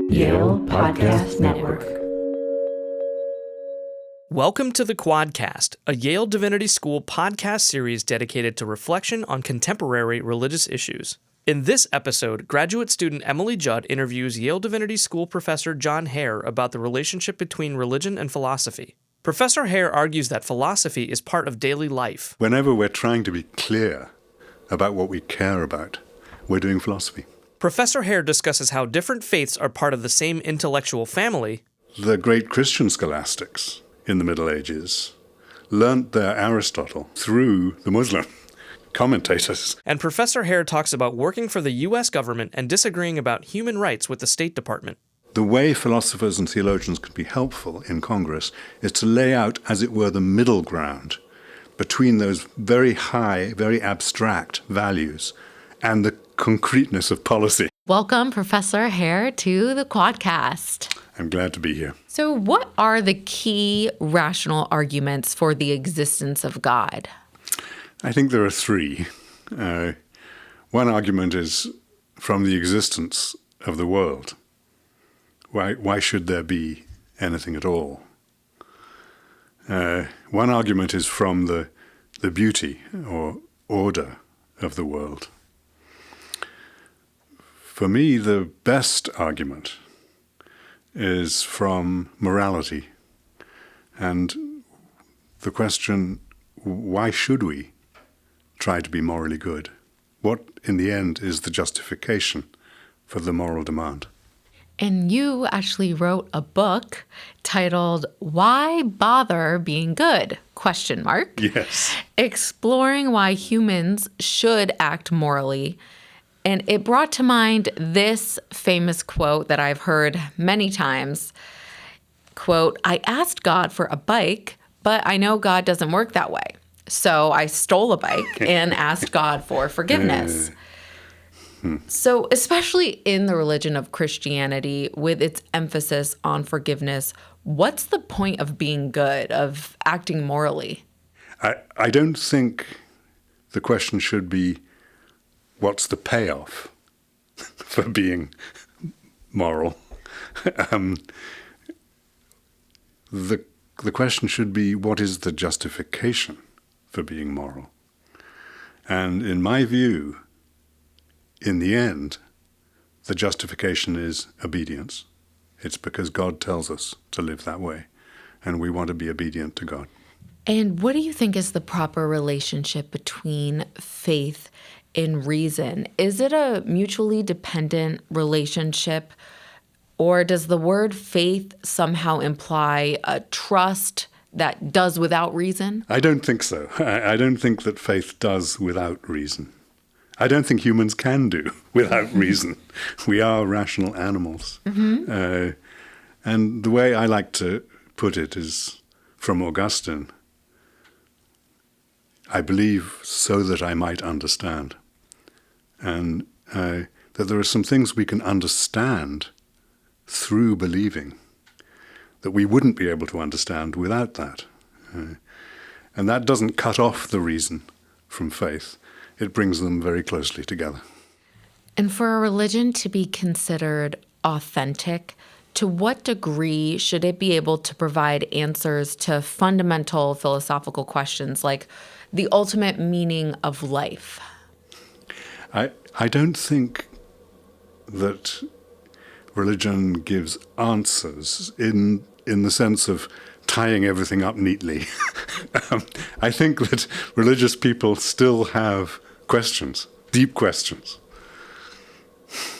Yale Podcast Network. Welcome to the Quadcast, a Yale Divinity School podcast series dedicated to reflection on contemporary religious issues. In this episode, graduate student Emily Judd interviews Yale Divinity School professor John Hare about the relationship between religion and philosophy. Professor Hare argues that philosophy is part of daily life. Whenever we're trying to be clear about what we care about, we're doing philosophy. Professor Hare discusses how different faiths are part of the same intellectual family. The great Christian scholastics in the Middle Ages learnt their Aristotle through the Muslim commentators. And Professor Hare talks about working for the U.S. government and disagreeing about human rights with the State Department. The way philosophers and theologians can be helpful in Congress is to lay out, as it were, the middle ground between those very high, very abstract values and the concreteness of policy. Welcome, Professor Hare, to the Quadcast. I'm glad to be here. So what are the key rational arguments for the existence of God? I think there are three. One argument is from the existence of the world. Why should there be anything at all? One argument is from the beauty or order of the world. For me, the best argument is from morality and the question, why should we try to be morally good? What, in the end, is the justification for the moral demand? And you actually wrote a book titled Why Bother Being Good? ? Yes. Exploring why humans should act morally. And it brought to mind this famous quote that I've heard many times. Quote, I asked God for a bike, but I know God doesn't work that way. So I stole a bike and asked God for forgiveness. So especially in the religion of Christianity, with its emphasis on forgiveness, what's the point of being good, of acting morally? I don't think the question should be, what's the payoff for being moral? The question should be, what is the justification for being moral? And in my view, in the end, the justification is obedience. It's because God tells us to live that way, and we want to be obedient to God. And what do you think is the proper relationship between faith and reason? Is it a mutually dependent relationship, or does the word faith somehow imply a trust that does without reason? I don't think so. I don't think that faith does without reason. I don't think humans can do without reason. We are rational animals. Mm-hmm. And the way I like to put it is from Augustine. I believe so that I might understand. And that there are some things we can understand through believing that we wouldn't be able to understand without that. And that doesn't cut off the reason from faith. It brings them very closely together. And for a religion to be considered authentic, to what degree should it be able to provide answers to fundamental philosophical questions like the ultimate meaning of life? I don't think that religion gives answers in the sense of tying everything up neatly. I think that religious people still have questions, deep questions,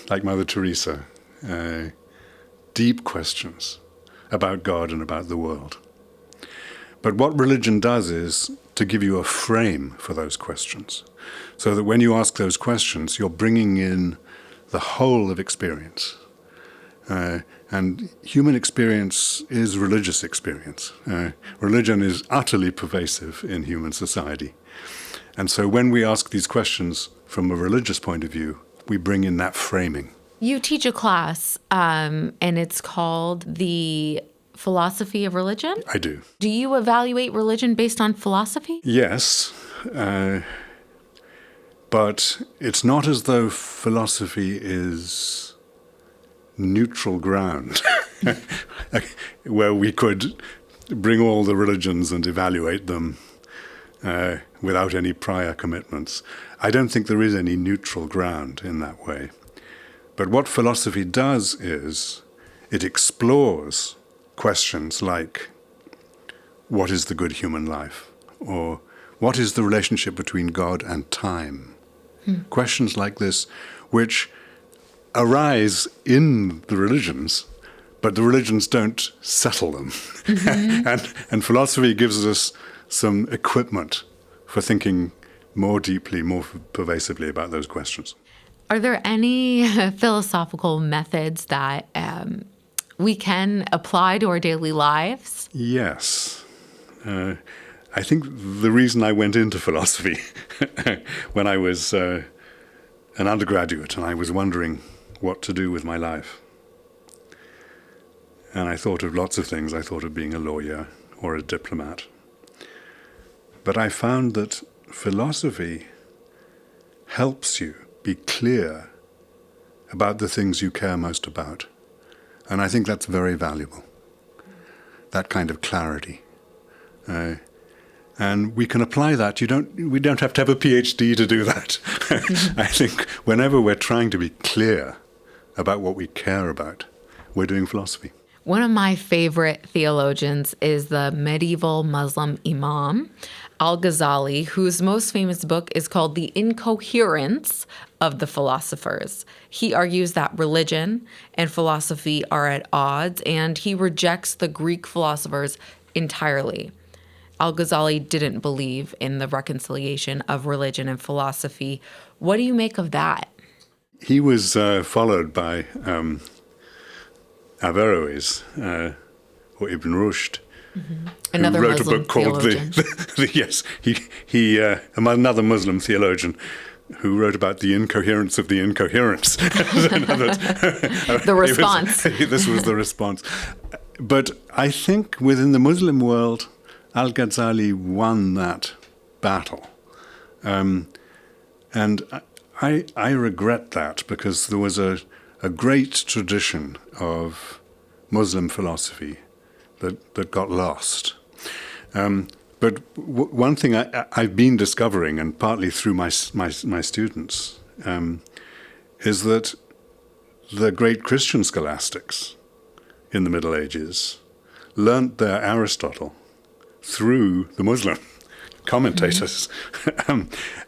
like Mother Teresa, deep questions about God and about the world. But what religion does is to give you a frame for those questions, so that when you ask those questions, you're bringing in the whole of experience. And human experience is religious experience. Religion is utterly pervasive in human society. And so when we ask these questions from a religious point of view, we bring in that framing. You teach a class, and it's called the Philosophy of Religion? I do. Do you evaluate religion based on philosophy? Yes, but it's not as though philosophy is neutral ground where we could bring all the religions and evaluate them without any prior commitments. I don't think there is any neutral ground in that way. But what philosophy does is it explores questions like, what is the good human life? Or what is the relationship between God and time? Questions like this, which arise in the religions, but the religions don't settle them. And philosophy gives us some equipment for thinking more deeply, more pervasively about those questions. Are there any philosophical methods that we can apply to our daily lives? Yes. I think the reason I went into philosophy when I was an undergraduate and I was wondering what to do with my life. And I thought of lots of things. I thought of being a lawyer or a diplomat. But I found that philosophy helps you be clear about the things you care most about. And I think that's very valuable, that kind of clarity. And we can apply that. We don't have to have a PhD to do that. I think whenever we're trying to be clear about what we care about, we're doing philosophy. One of my favorite theologians is the medieval Muslim Imam Al-Ghazali, whose most famous book is called The Incoherence of the Philosophers. He argues that religion and philosophy are at odds, and he rejects the Greek philosophers entirely. Al-Ghazali didn't believe in the reconciliation of religion and philosophy. What do you make of that? He was followed by Averroes or Ibn Rushd, Another who wrote Muslim a book called another Muslim theologian who wrote about the incoherence of the incoherence. The response. This was the response. But I think within the Muslim world, Al-Ghazali won that battle. And I regret that, because there was a great tradition of Muslim philosophy that got lost. But one thing I've been discovering, and partly through my students, is that the great Christian scholastics in the Middle Ages learnt their Aristotle through the Muslim commentators.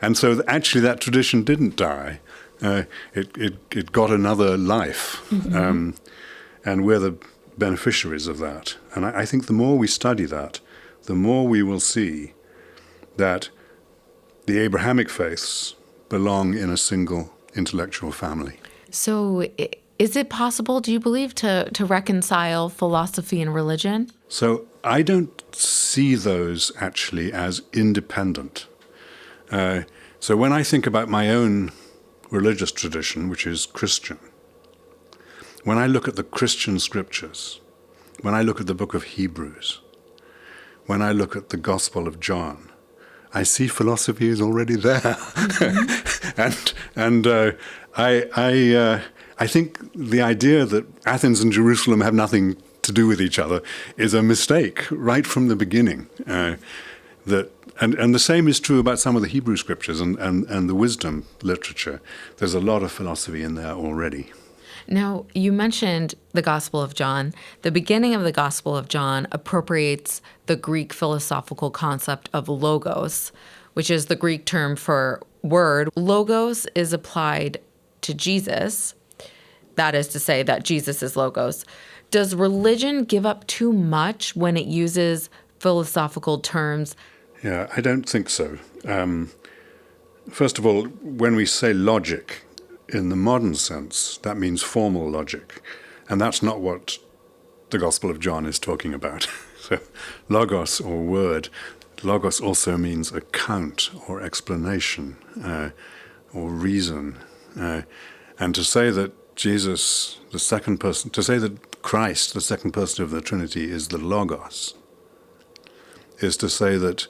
And so actually that tradition didn't die. It got another life. And we're the beneficiaries of that. And I think the more we study that, the more we will see that the Abrahamic faiths belong in a single intellectual family. So is it possible, do you believe, to reconcile philosophy and religion? So I don't see those actually as independent. So when I think about my own religious tradition, which is Christian, when I look at the Christian scriptures, when I look at the book of Hebrews, when I look at the Gospel of John, I see philosophy is already there. And I think the idea that Athens and Jerusalem have nothing to do with each other is a mistake right from the beginning. And the same is true about some of the Hebrew scriptures and the wisdom literature. There's a lot of philosophy in there already. Now, you mentioned the Gospel of John. The beginning of the Gospel of John appropriates the Greek philosophical concept of logos, which is the Greek term for word. Logos is applied to Jesus. That is to say that Jesus is logos. Does religion give up too much when it uses philosophical terms? Yeah, I don't think so. First of all, when we say logic, in the modern sense, that means formal logic. And that's not what the Gospel of John is talking about. So logos, or word, logos also means account or explanation or reason. And to say that Jesus, the second person, to say that Christ, the second person of the Trinity, is the logos, is to say that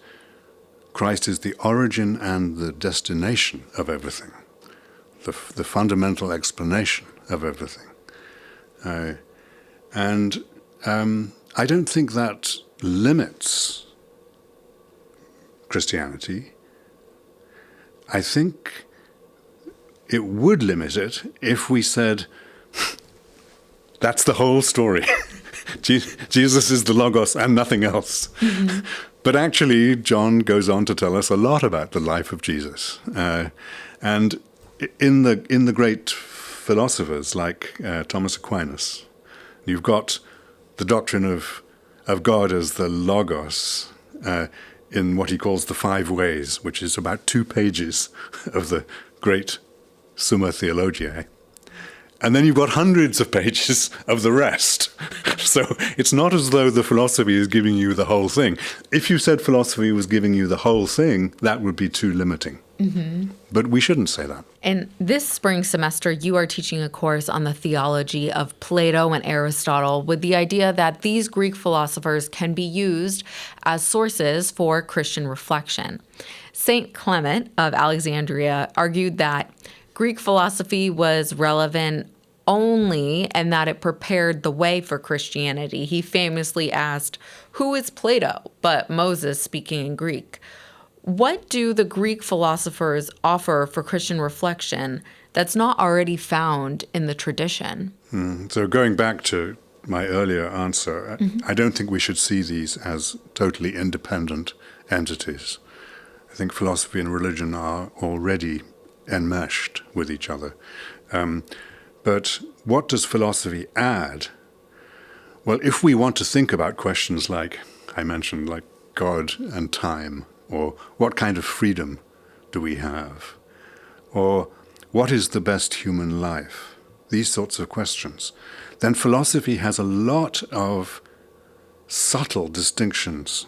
Christ is the origin and the destination of everything. The fundamental explanation of everything. And I don't think that limits Christianity. I think it would limit it if we said, that's the whole story. Jesus is the Logos and nothing else. Mm-hmm. But actually, John goes on to tell us a lot about the life of Jesus. And in the great philosophers like Thomas Aquinas, you've got the doctrine of God as the Logos in what he calls the Five Ways, which is about 2 pages of the great Summa Theologiae. And then you've got hundreds of pages of the rest. So it's not as though the philosophy is giving you the whole thing. If you said philosophy was giving you the whole thing, that would be too limiting. Mm-hmm. But we shouldn't say that. And this spring semester, you are teaching a course on the theology of Plato and Aristotle with the idea that these Greek philosophers can be used as sources for Christian reflection. Saint Clement of Alexandria argued that Greek philosophy was relevant only and that it prepared the way for Christianity. He famously asked, "Who is Plato?" but Moses speaking in Greek. What do the Greek philosophers offer for Christian reflection that's not already found in the tradition? So going back to my earlier answer, I don't think we should see these as totally independent entities. I think philosophy and religion are already enmeshed with each other. But what does philosophy add? Well, if we want to think about questions like I mentioned, like God and time, or what kind of freedom do we have, or what is the best human life, these sorts of questions, then philosophy has a lot of subtle distinctions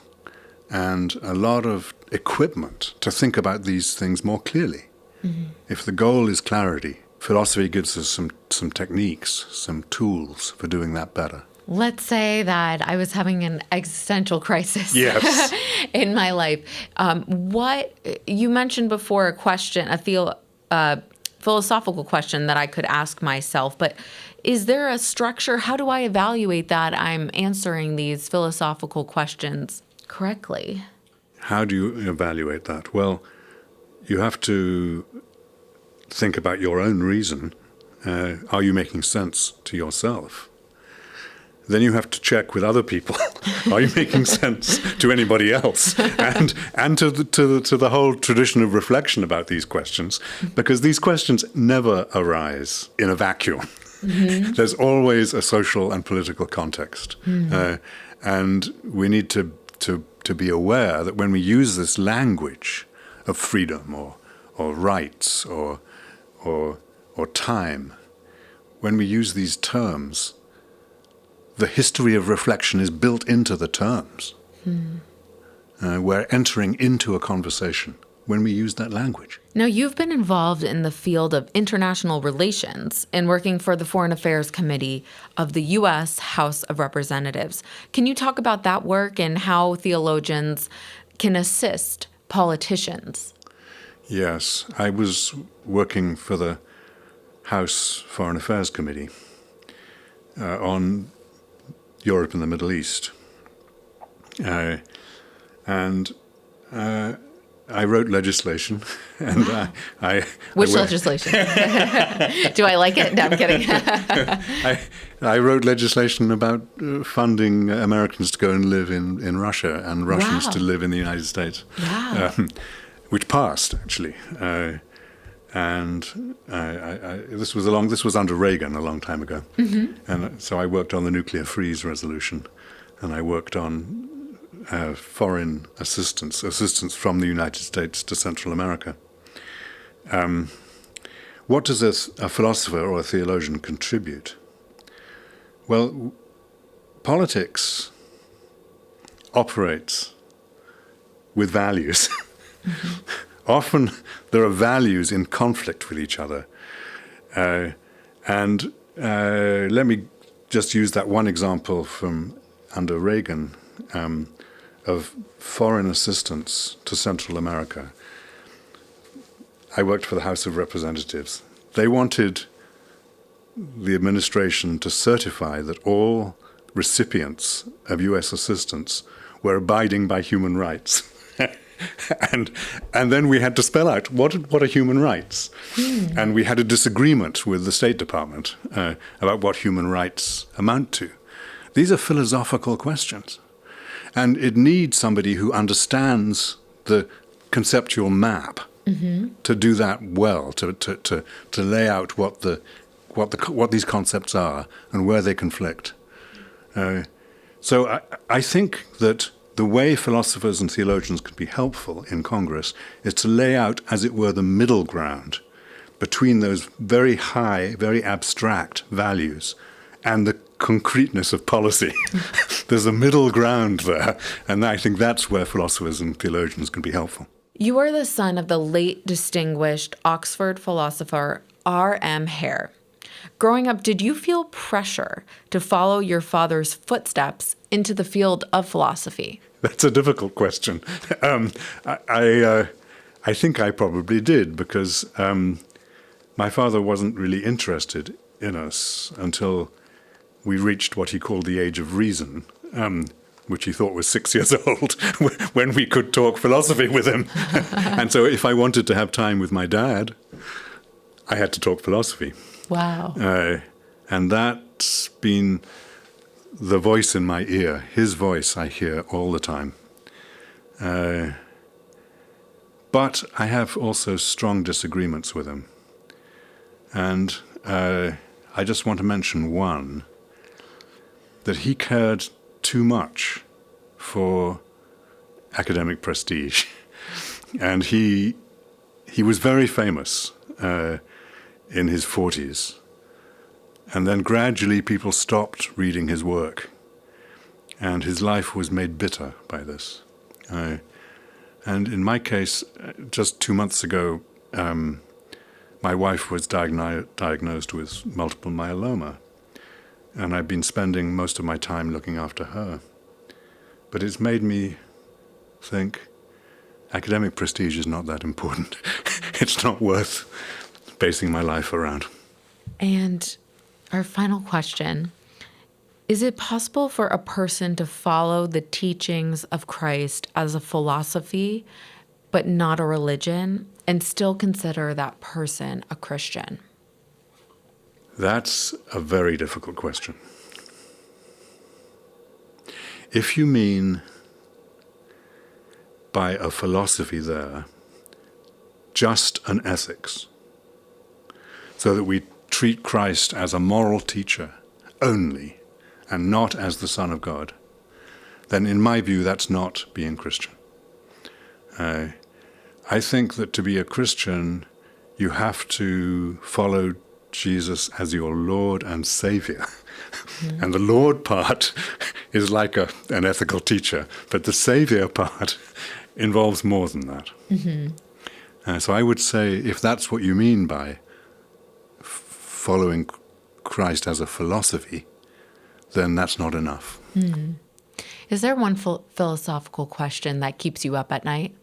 and a lot of equipment to think about these things more clearly. Mm-hmm. If the goal is clarity, philosophy gives us some techniques, some tools for doing that better. Let's say that I was having an existential crisis yes. in my life. What you mentioned before, a question, philosophical question that I could ask myself, but is there a structure? How do I evaluate that I'm answering these philosophical questions correctly? How do you evaluate that? Well, you have to think about your own reason. Are you making sense to yourself? Then you have to check with other people. Are you making sense to anybody else? And to the whole tradition of reflection about these questions, because these questions never arise in a vacuum. Mm-hmm. There's always a social and political context. Mm-hmm. And we need to be aware that when we use this language of freedom or rights or time, when we use these terms, the history of reflection is built into the terms. We're entering into a conversation when we use that language. Now, you've been involved in the field of international relations and working for the Foreign Affairs Committee of the U.S. House of Representatives. Can you talk about that work and how theologians can assist politicians? Yes, I was working for the House Foreign Affairs Committee on Europe and the Middle East. And I wrote legislation. And Which legislation? Do I like it? No, I'm kidding. I wrote legislation about funding Americans to go and live in Russia and Russians to live in the United States. Wow. Which passed, actually. And this was under Reagan a long time ago. Mm-hmm. And so I worked on the nuclear freeze resolution, and I worked on foreign assistance from the United States to Central America. What does a philosopher or a theologian contribute? Well, politics operates with values. Mm-hmm. Often there are values in conflict with each other. And let me just use that one example from under Reagan of foreign assistance to Central America. I worked for the House of Representatives. They wanted the administration to certify that all recipients of U.S. assistance were abiding by human rights. and then we had to spell out what are human rights. And we had a disagreement with the State Department about what human rights amount to. These are philosophical questions. And it needs somebody who understands the conceptual map to do that well, to lay out what these concepts are and where they conflict. So I think that the way philosophers and theologians can be helpful in Congress is to lay out, as it were, the middle ground between those very high, very abstract values and the concreteness of policy. There's a middle ground there, and I think that's where philosophers and theologians can be helpful. You are the son of the late distinguished Oxford philosopher R.M. Hare. Growing up, did you feel pressure to follow your father's footsteps into the field of philosophy? That's a difficult question. I think I probably did, because my father wasn't really interested in us until we reached what he called the age of reason, which he thought was 6 years old, when we could talk philosophy with him. And so if I wanted to have time with my dad, I had to talk philosophy. Wow. And that's been the voice in my ear. His voice I hear all the time. But I have also strong disagreements with him. And I just want to mention one, that he cared too much for academic prestige. And he was very famous in his 40s. And then gradually people stopped reading his work. And his life was made bitter by this. And in my case, just 2 months ago, my wife was diagnosed with multiple myeloma. And I've been spending most of my time looking after her. But it's made me think academic prestige is not that important. It's not worth basing my life around. And our final question, is it possible for a person to follow the teachings of Christ as a philosophy, but not a religion, and still consider that person a Christian? That's a very difficult question. If you mean by a philosophy there just an ethics, so that we treat Christ as a moral teacher only and not as the Son of God, then in my view that's not being Christian. I think that to be a Christian you have to follow Jesus as your Lord and Savior. Mm-hmm. And the Lord part is like an ethical teacher, but the Savior part involves more than that. Mm-hmm. So I would say if that's what you mean by following Christ as a philosophy, then that's not enough. Mm-hmm. Is there one philosophical question that keeps you up at night?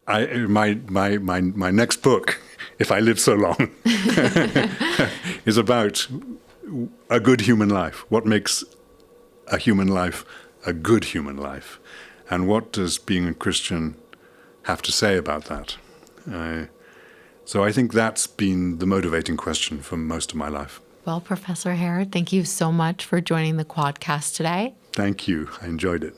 My next book, if I live so long, is about a good human life. What makes a human life a good human life? And what does being a Christian have to say about that? So I think that's been the motivating question for most of my life. Well, Professor Hare, thank you so much for joining the Quadcast today. Thank you. I enjoyed it.